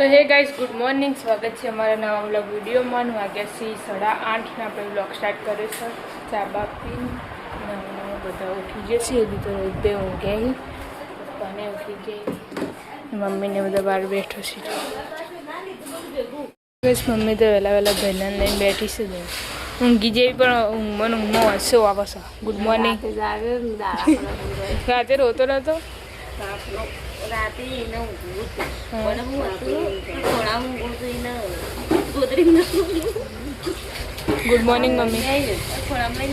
તો હે guys good morning, સ્વાગત છે અમારા નવા વ્લોગ વિડીયોમાં. વાગ્યા છે 8:30 ને આપણે વ્લોગ સ્ટાર્ટ કર્યો છે. ચા બા પીને બધા ઉઠી જશે. હજી તો બે ઊંઘ્યા, પપ્પાને ઉઠી ગયા, મમ્મીને બધા બહાર બેઠો છે. બસ મમ્મી તો વહેલા ભાઈના લઈને બેઠી છે. ઊંઘી જેવી પણ મને ઊંઘમાં હસો આવે છે. Good morning. રાતે રોતો નતો? રાતે good morning mummy.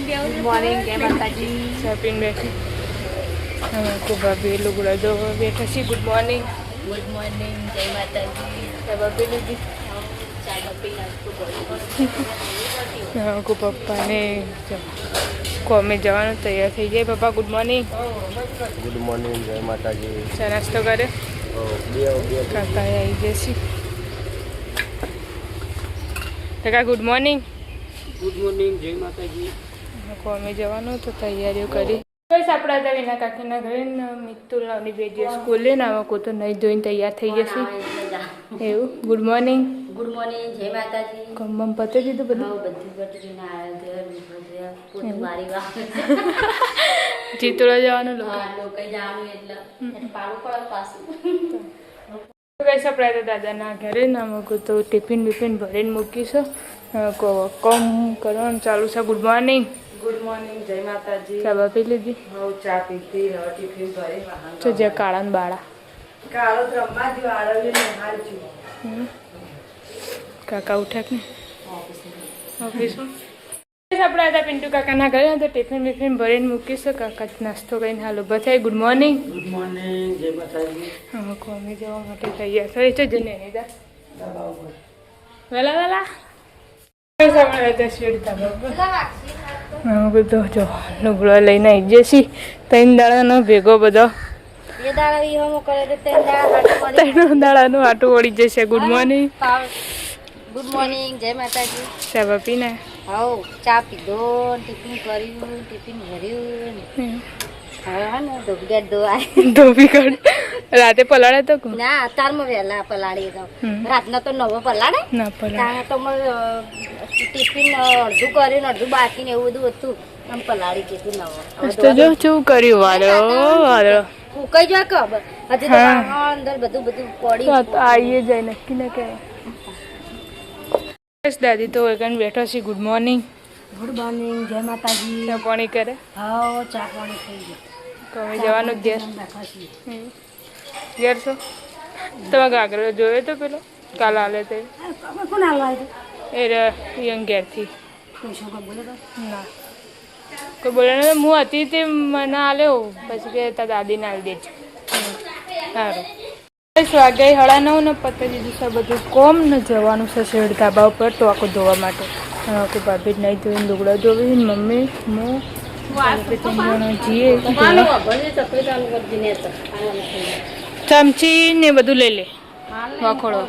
Good morning, જય માતાજી. શોપિંગ બેઠી ભાભી લુગડા જો બેઠા છીએ. Good morning. ગુડ મોર્નિંગ, જય માતાજી. ભાભી લીધી પપ્પાને કોમે જવાનું તૈયાર થઈ જાય. પપ્પા ગુડ મોર્નિંગ. ગુડ મોર્નિંગ, જય માતાજી. ચા નાસ્તો કરે કાકા આવી જશે. કાકા ગુડ મોર્નિંગ. ગુડ મોર્નિંગ, જય માતાજી. કોમે જવાનું તો તૈયારીઓ કરી. બસ આપણે હતા વિના કાકીના ઘરે મિત્તુલ નાની બે દિવસ સ્કૂલે ને આવા કોઈ તો નહીં ધોઈને તૈયાર થઈ જશે એવું. Good morning. ગુડ મોર્નિંગ, જય માતાજી. કમ્બમ પતે દીધું બધું? ચિત્રોડા જવાનું લોકો જવાનું એટલે પાડું પડે પાછું. આપણે દાદાના ઘરે ને અમુક તો ટિફિન બિફિન ભરીને મૂકીશું. કોમ કરવાનું ચાલુ છે. Good morning. ગુડ મોર્નિંગ, જય માતાજી. ચા બા પી લીધી? ચા પીધી, હવે ટિફિન ભરી તો જ્યાં કાળા ને બાળા કાળો રમવા જો આળવીને હાલજો. કાકા ઉઠ્યા ને ઓફિસમાં. આપણે હતા પિન્ટુ કાકાના ઘરે તો ટિફિન બિફિન ભરીને મૂકીશું. કાકા નાસ્તો કરીને હાલ ઉભા થાય. Good morning. ગુડ મોર્નિંગ, જય માતાજી. હા, કોમે જવા માટે તૈયાર થઈ છે. જને વેલા બધો જો લુગડો લઈને આવી જશે. 3 દાડાનો ભેગો બધો 3 દાડાનું આટું વળી જશે. Good morning. ગુડ મોર્નિંગ, જય માતાજી. ચા બા પીને હવ ચા પીધો, ટિફિન કર્યું, ટિફિન ભર્યું. હવે હા ને ધોબી કાઢ. રાતે પલાળે તો ના અત્યારમાં વહેલા પલાળી દઉં. રાતના તો નવો પલાળે ના પલાળે તો ટિફિન અડધું કર્યું ને અડધું બાકી ને એવું બધું હતું. આમ પલાળી દીધું નવો. તો જો શું કર્યું વાદળો ફૂકાઈ જાય ખબર હજી તો અંદર બધું પડી આવીએ જાય નક્કી ના કે. દાદી તો એકન બેઠો છે. Good morning. ગુડ મોર્નિંગ, જય માતાજી. ચા પાણી કરે? હા, ચા પાણી થઈ ગયું. તમે જવાનું ઘેર ઘેર છો? તમે ગાગરો જોયો તો પેલો કાલ આલે તે કોણ આવવા એ યંગ ઘેરથી ના કોઈ બોલે ને હું હતી તે મને આલ્યો પછી કે તાર દાદીને આલી દેજો. સારું. વાગ્યા 9:30 ને પતી દીધું છે બધું કોમ ને જવાનું છે શેડ ધાબા ઉપર તો આખું ધોવા માટે. કે ભાભી નહીં ધોઈને લુગડા ધોવી મમ્મી હું ચમચી ને બધું લઈ લે વાખોડો.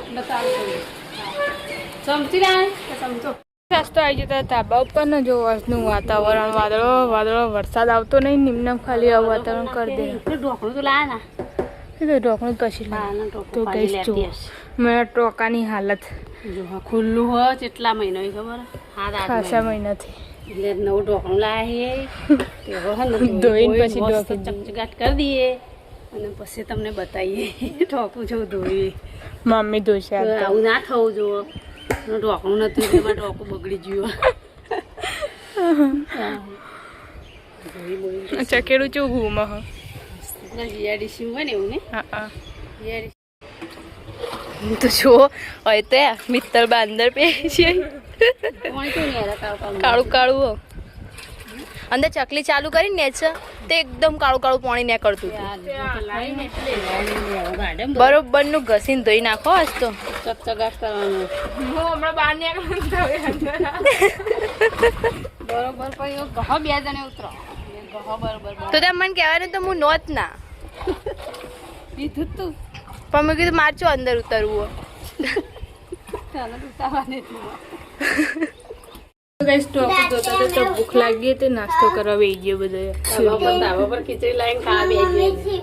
રસ્તો આવી જતા ધાબા ઉપર ને જો આજનું વાતાવરણ વાદળો વરસાદ આવતો નહીં. નિમ્ન ખાલી આવું વાતાવરણ કરી દે. ઢોકળું તો લાયા ના ઢોકણું પછી તો કહીશ જો મેં ટોકાની હાલત ખુલ્લું હોય કેટલા મહિનો ખબર? ખાસા મહિનાથી એટલે નવું ઢોકણું લાવીએ ધોઈને પછી ચમચગાટ કરી દઈએ અને પછી તમને બતાવીએ ઢોકું જેવું ધોઈએ. મમ્મી ધોશે. આવું ના થવું જોવો. ઢોકણું નતું એમાં ઢોકું બગડી ગયું. અચ્છા કેળું ચેવું હુંમાં જીઆરડીસી હોય ને એવું ને. હા તો જો હોય તો મિત્તલ બાંદર પે છે કાળું અંદર ચકલી ચાલુ કરી ને છે તે એકદમ કાળું પાણી ને કરતું બરોબર નું ઘસીને ધોઈ નાખો. આજ તો ચકચગાટ કરવાનું હમણાં બહાર બરોબર પછી ગહ 2 જણે ઉતરો તો તમે મને કહેવાનું તો હું નોત ના કીધું તું પણ મેં કીધું મારચો અંદર ઉતરવું ભૂખ લાગી હતી નાસ્તો કરવા બેસી ગયો બધો. ખીચડી લાઈન ખાવા બેસી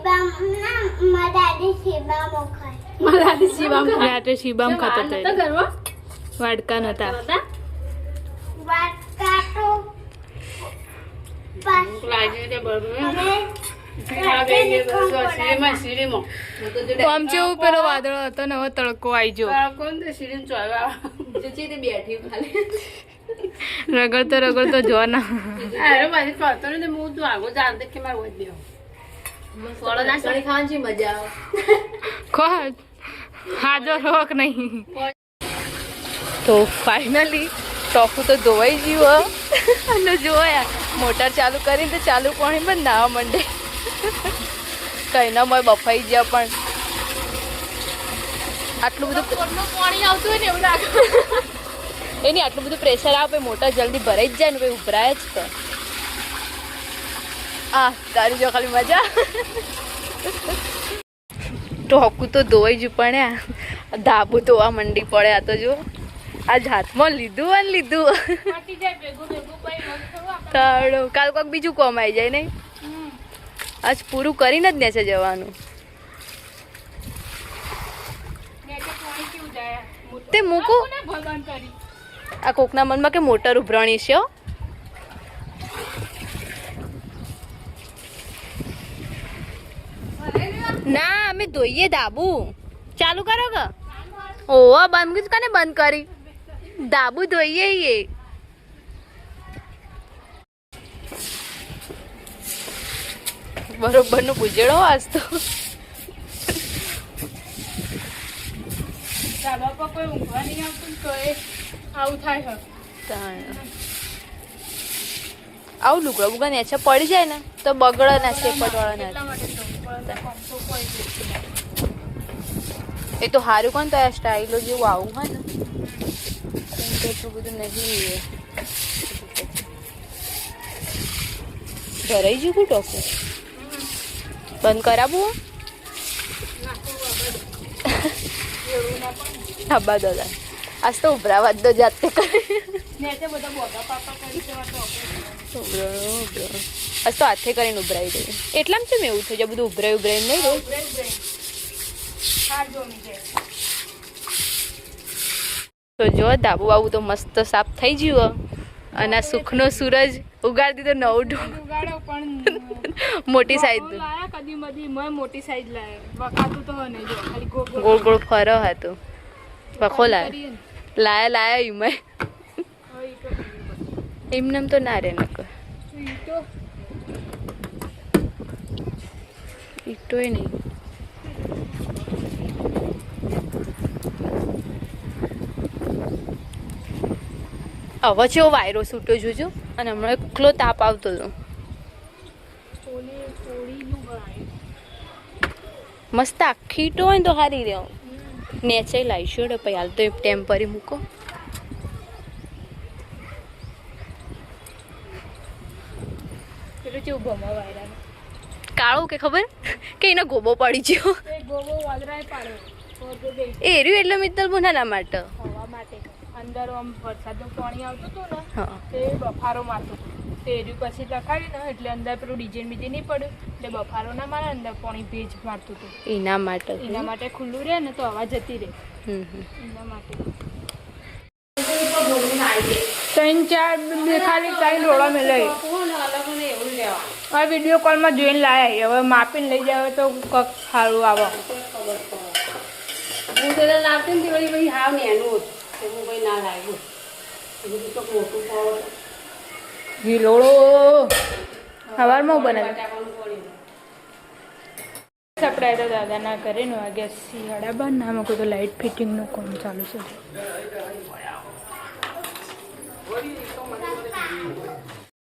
રાત્રે શિબામ ખાતો હતો વાડકા નતા તો આમ જેવું પેલો વાદળો હતો ને હવે તડકો આવી ગયો રગડતો જો ના હાજો રોક નહીં તો ફાઇનલી ટોફું તો ધોવાઈ ગયું અને જોયા મોટર ચાલુ કરીને તો ચાલુ પાણી પણ નાવા માંડે કઈ ના મોય બફાઈ ગયા પણ આટલું બધું પાણી આવતું હોય ને એવું લાગે એની આટલું બધું પ્રેશર આવે મોટર જલ્દી ભરાઈ જ જાય ને ભાઈ ઉભરાય જ તો તારી જો ખાલી મજા તો હકું તો ધોવાઈ જ પણ ધાબુ ધોવા મંડી પડે આ તો જો આજ હાથમાં લીધું અને લીધું કાલ કોઈક બીજું કોમ આવી જાય નહીં આજ પૂરું કરીને જ નેચે જવાનું તે મૂકું આ કોકના મનમાં કે મોટર ઉભરાણી છે ના અમે ધોઈએ ધાબુ ચાલુ કરો કે ઓહો બંધ કને બંધ કરી ધાબુ ધોઈએ એ બરોબર નું પૂજેડો આજ તો ધાબા પર કોઈ ઊંઘવા નહીં આવતું તો એ આવું થાય આવું લુગડા બુગડા નેચે પડી જાય ને તો બગડે ના શેપટવાળા ના એ તો સારું કોણ તો સ્ટાઇલો જેવું આવું હોય ને એટલું બધું નહીં ભરાઈ ગયું ટોકું બંધ કરાવવું આબા દાદા આજ તો ઉભરાવા દો જાતે કરે આજ તો હાથે કરીને ઉભરાઈ દઈએ એટલામાં છે મેં એવું થયું બધું ઉભરાઈ નહીં રહે તો જો ધાબુ બાબુ તો મસ્ત સાફ થઈ ગયું અને આ સુખનો સૂરજ ઉગાડી દીધો નવું મોટી સાઈઝ મોટી સાઈઝ ગોળ ગોળ ફરો હતો વખો લાયા એમાં એમને તો ના રે નકર ઈટોય નહીં હવે છે વાયરો છૂટ્યો જોજો અને હમણાં એકલો તાપ આવતો હતો મસ્ત આખી ઈટો હોય ને તો સારી રહે નેચે લાવીશું પછી હાલ તો ટેમ્પરી મૂકો કાળું કે ખબર કે એને ગોબો પડી ગયો એ રહ્યું એટલે મિત્તલ બોના માટે અંદર આમ વરસાદનું પાણી આવતું હતું ને તે બફારો મારતો તે એર્યું પછી લખાવી ને એટલે અંદર પેલું ડિઝાઇન બીજી નહીં પડ્યું એટલે બફારો ના મારે અંદર પાણી ભેજ મારતું હતું એના માટે ખુલ્લું રહે ને તો હવા જતી રહે એના માટે 3-4 ખાલી 3 રોડા મેં લઈ આ વિડીયો કોલમાં જોઈને લાયા હવે માપીને લઈ જાવ તો કક સારું આવે હું તો લાવતી ને વળી ભાઈ હાવ નેનું હું ભાઈ ના લાવ્યું બધું તો મોટું પાવર ગીલોડો સવારમાં બનાવે આપણે તો દાદાના ઘરે ને વાગ્યા શિયાળા બંધ ના મૂકું તો લાઇટ ફિટિંગનું કામ ચાલુ છે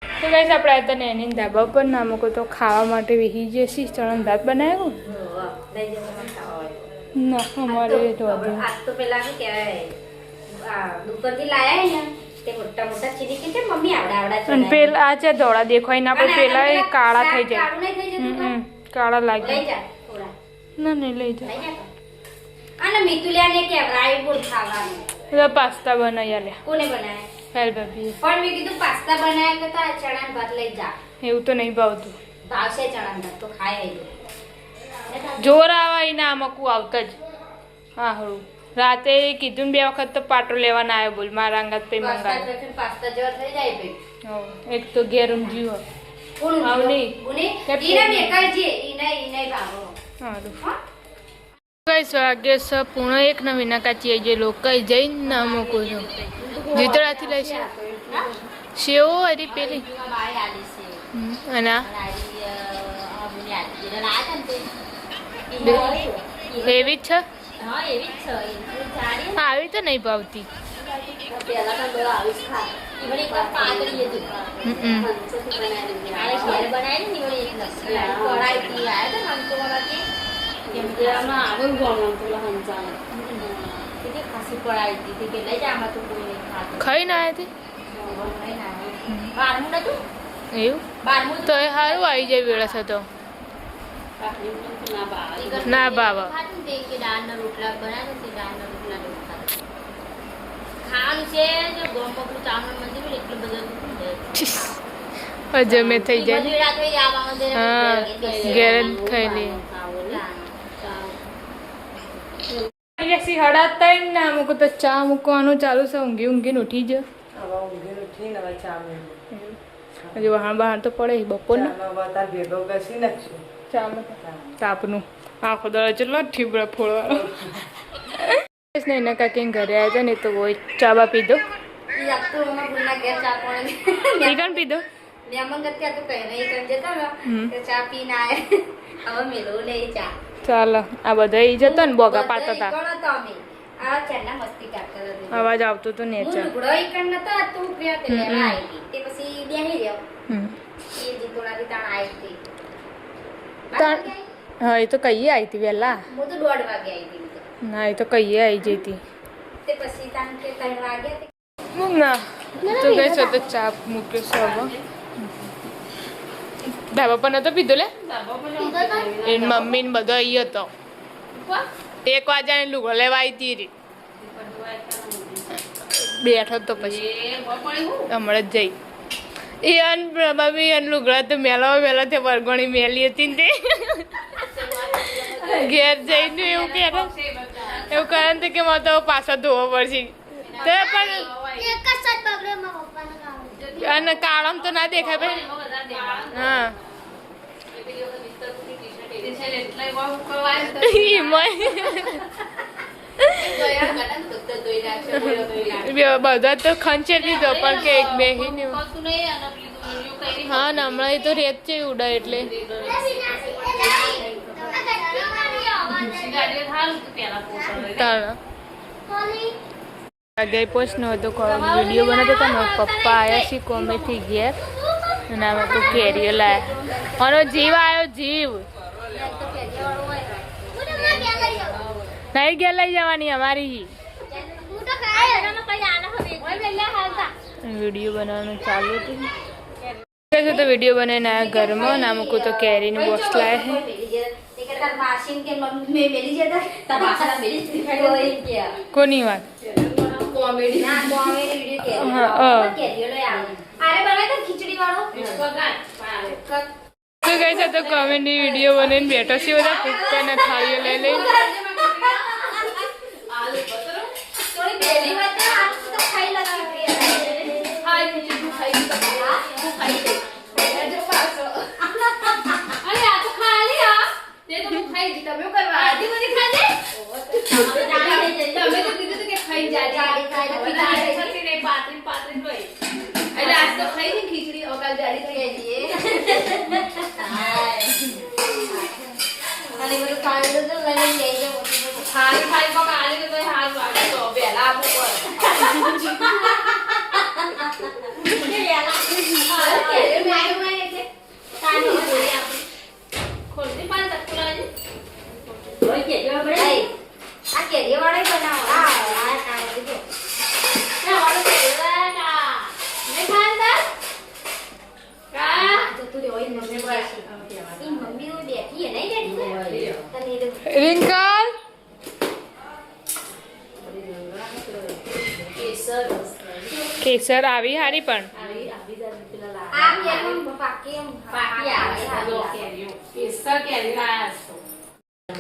તો ગાઈસ આપણે આ તને એની ધાબા પર ના મૂકો તો ખાવા માટે વેહી જશે ચણા ભાત બનાવ્યું ના અમારે તો તો પેલા શું કહેવાય દુકાનથી લાયા ને તે મોટા મોટા ચીરી કે છે મમ્મી આવડા પેલા આ છે ધોળા દેખાય ના પણ પેલા એ કાળા થઈ જાય કાળા લાગે ના નહીં લઈ જા અને મિતુલિયાને કેવરાય બોલ ખાવાનું પાસ્તા બનાવ્યા લે કોને બનાવ્યા હેલ ભાભી પણ મેં કીધું પાસ્તા બનાવ્યા તો આ ચણા ભાત લઈ જા એવું તો નહીં ભાવતું ભાવશે ચણા ભાત તો ખાય જોર આવે ના મકું આવતા જ હા હળું રાતે કીધું ને 2 વખત તો પાટો લેવાના આવ્યો બોલ મારા અંગાત પે મંગાવ પાસ્તા જેવા થઈ જાય ભઈ એક તો ઘેર ઊંઘ્યું હોય કોણ આવની ઈના મેકાજી ઈના બાબો સારું કઈ વાગ્યે સ પૂર્ણ 1 ને વિનાકાચી જે લોકો કઈ જઈને ના મૂકો છો જીતડાથી લઈશ સેવો હરી પેલી અને એવી જ છે આવી તો નહીં ભાવતી ખાઈ ના હતી એવું તો એ સારું આવી જાય વેળા થતો ના બાબા જમે થઈ જાય હા ઘેર જ ખાઈ લઈએ હડા ત્રણ ના મૂકો તો ચા મૂકવાનું ચાલુ છે ઊંઘી ઊંઘીને ઉઠી જ હજુ વહાણ બહાર તો પડે બપોરના તાપનું આખો દળો ચલો ઠીબડા ફોડવાનો ને એના કાંઈ ઘરે આવ્યા હતા ને તો હોય ચા બા પીધો કણ પીધો ચાલો આ બધા ઈ જતો ને બોગા પાડતા હતા અવાજ આવતો તો ને હા એ તો કહીએ આવી હતી વહેલા ના એ તો કહીએ આવી જતી ના તો ગઈ છો તો ચા મૂક્યો છે હવે ધાબા પર નતો પીધો લે એની મમ્મી ને બધો અહીં હતો 1 વાગ્યાને લુગડો લેવા આવી હતી બેઠો તો પછી હમણાં જ જઈ એ અન મમ્મી અન લુગડા તો મેલા તે વરગોણી મેલી હતી ને તે ઘેર જઈને એવું કરે ને કે મારે તો પાછો ધોવો પડશે તો પણ અને કાળમ તો ના દેખાય ભાઈ હા બધા તો ખંચેર દીધો પણ કે એક બેહીને હા ને હમણાં એ તો રેત છે ઉડા એટલે આગળ પોસ્ટનો હતો વિડીયો બનાવતો હતો ને પપ્પા આવ્યા છે કોમેથી ઘેર અને આમાં તો કેરીઓ લાયા મારો જીવ આવ્યો જીવ નહીં ઘેર લઈ જવાની અમારી વિડીયો બનાવવાનું ચાલુ હતું તો વિડીયો બનાવીને આવ્યા ઘરમાં ના મૂકું તો કેરીનું બોક્સ લાયા છે કોની વાત તો ગઈ છે તો કોમેડી વિડીયો બનાવીને બેઠો છે બધા કુકરના થાળીઓ લઈ લઈ રિંકલ કેસર આવી હારી પણ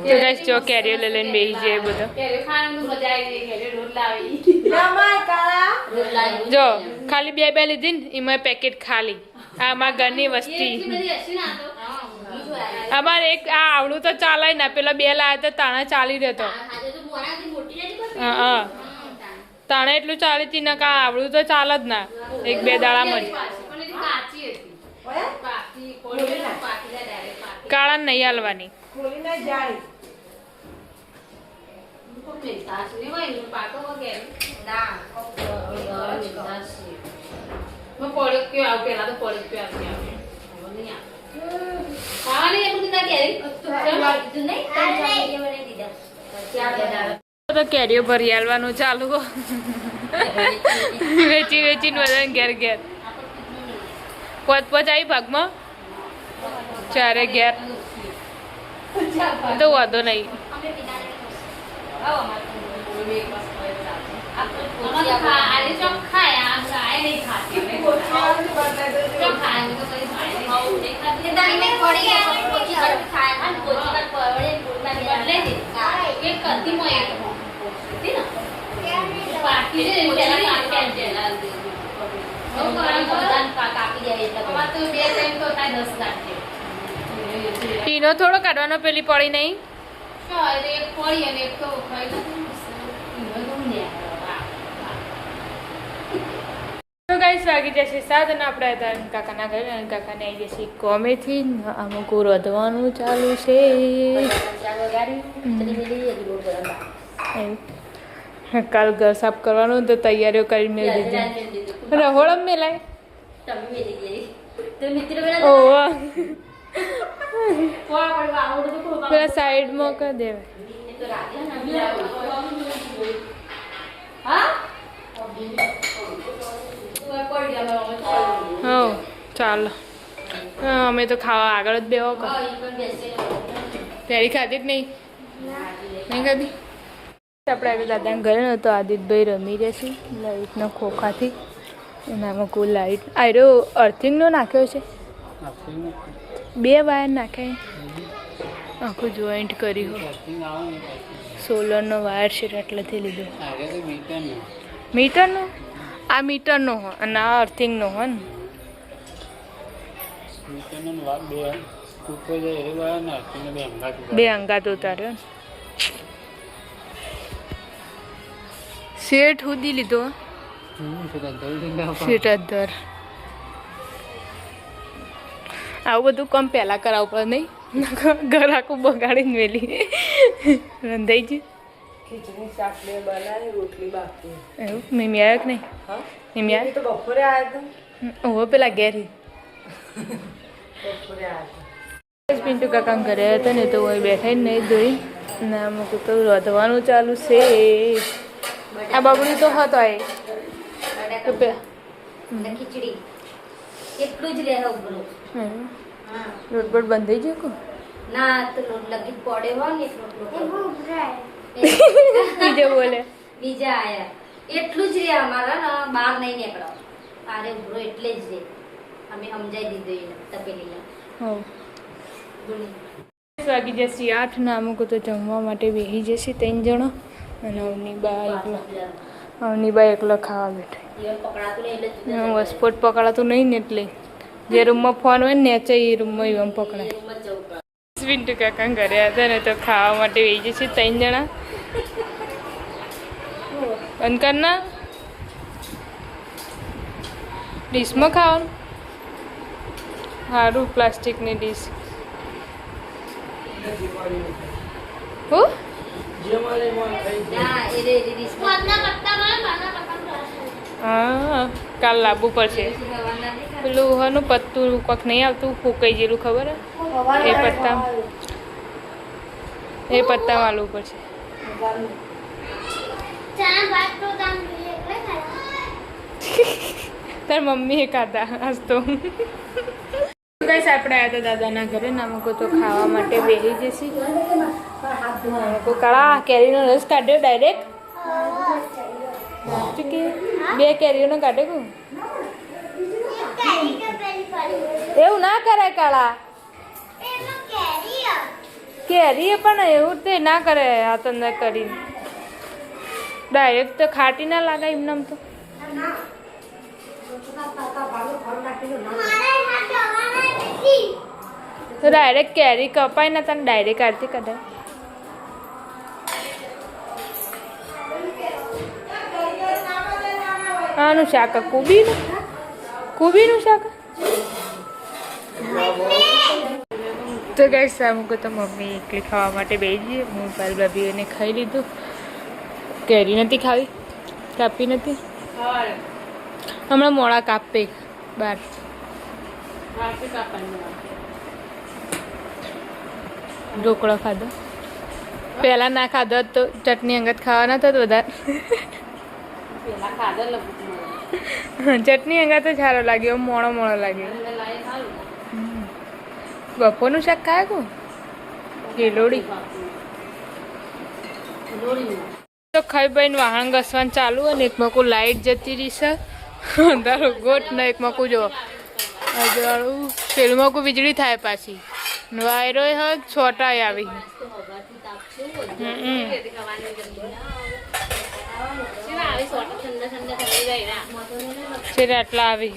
તો ગાઈસ જો કેરીઓ લઈ લઈને બેસી જાય બધો જો ખાલી બે લીધી ને એમાં પેકેટ ખાલી આ અમારા ઘરની વસ્તી અમારે એક આ આવડું તો ચાલે ને પેલા બે લાયા તો તાણા ચાલી રહેતો હા તાણે એટલું ચાલી હતી ને કા આવડું તો ચાલે જ ના એક બે દાડામાં જ કાળા નહીં હાલવાની તો કેરીઓ ભરી હાલવાનું ચાલુ વેચી વેચીને બધાને ઘેર ઘેર પોચ આવી ભાગમાં ચારે ઘેર તો વાંધો નહીં ટીનો થોડો કાઢવાનો પેલી પડી નહીં તો ગાઈસ વાગી જશે 7 અને આપણે હતા કાકાના ઘરે અને કાકાને આવી જશે કોમેથી અમુક રોધવાનું ચાલુ છે કાલ ઘર સાફ કરવાનું તો તૈયારીઓ કરી મેળવી દીધી રહોળમ મેલાય પેલા સાઈડમાં કરી દેવાય હા ચાલો અમે તો ખાવા આગળ જ બેવો ત્યારે ખાધી જ નહીં ખાધી આપણે આગળ દાદાને ઘરે નતો આદિત્યભાઈ રમી રહેશે લાઇટના ખોખાથી એનામાં કોઈ લાઇટ આર્યો અર્થિંગનો નાખ્યો છે 2 વાયર નાખ્યા આખું જોઈન્ટ કર્યું સોલરનો વાયર છે એટલેથી લીધો મીટરનો આ મીટરનો હો અને આ અર્થિંગનો હો ને બે અંગાત ઉતાર્યો શેઠ સુધી લીધો શેઠ આવું બધું કામ પહેલાં કરાવવું પડે નહીં ઘર આખું બગાડીને વેલી રંધાઈ ગયું ખીચડી શાક બે બનાવી રોટલી બાકી એવું મેમી આવ્યો કે નહીં મેમી આવ્યો તો બપોરે આવ્યો તો ઓહો પેલા ઘેરી બપોરે આવ્યો પિન્ટુ કાકા ઘરે હતા ને તો અહીં બેઠા નહીં ધોઈ ના અમુક તો રોધવાનું ચાલુ છે આ બબડી તો હતો એ ખીચડી એટલું જ રહે ઉભરો રોટ બોટ બંધ થઈ ગયો કો ના તો લોટ લગી પડે હોય ને બીજો બોલે બીજા આયા એટલું જ રે અમારા ને બહાર નહીં નીકળો આરે ઉભરો એટલે જ રે અમે સમજાઈ દીધું એને તપેલીને હો વાગી જશે 8 ને અમુક તો જમવા માટે બેસી જશે 3 જણો અને અવનીબા એકલો ખાવા બેઠા વસપોટ પકડાતું નહીં ને એટલે જે રૂમમાં ફોન હોય ને નેચે એ રૂમમાં એમ પકડાય પિન્ટુ કાકા ઘરે હતા ને તો ખાવા માટે બેસી જશે 3 જણા બંધ કરના ડીશમાં ખાવાનું સારું પ્લાસ્ટિકની ડીશ હું હા કાલ લાવવું પડશે પેલું હનું પત્તું કોક નહીં આવતું ફૂંકાઈ જેલું ખબર એ પત્તા વાળવું પડશે તાર મમ્મીએ ખાધા આજ તો ગાઈસ આપણે આવ્યા હતા દાદાના ઘરે ને અમુક તો ખાવા માટે બેસી જશે કાળા કેરીનો રસ કાઢ્યો ડાયરેક્ટ બે કેરીઓનો કાઢે કું એવું ના કરાય કાળા કેરી પણ એવું તે ના કરે હાથ અંદર કરીને ડાયરેક્ટ તો ખાટી ના લાગે એમને આમ તો ડાયરેક્ટ કેરી કપાય ને તને ડાયરેક્ટ આરતી કદાચ આનું શાક કુબીનું શાક તો ગાઈસ અમુક તો મમ્મી એકલી ખાવા માટે બેસી હું પાલ ભાભીઓને ખાઈ લીધું કેરી નથી ખાવી કાપી નથી હમણાં મોડા કાપે બાર ઢોકળો ખાધો પહેલાં ના ખાધો તો ચટણી અંગત ખાવાના તો વધારે ચટણી અંગા તો સારો લાગ્યો મોણો લાગ્યો બપોરનું શાક ખાય કો ગેલોડી તો ખાઈ ભાઈ વાહણ ઘસવાનું ચાલુ અને એક મકું લાઈટ જતી રહી છે અંધારો ગોટ ને એક મકું જો અજવાળું શેલમાં કોઈ વીજળી થાય પાછી વાયરો હ છોટાય આવી છે આટલા આવી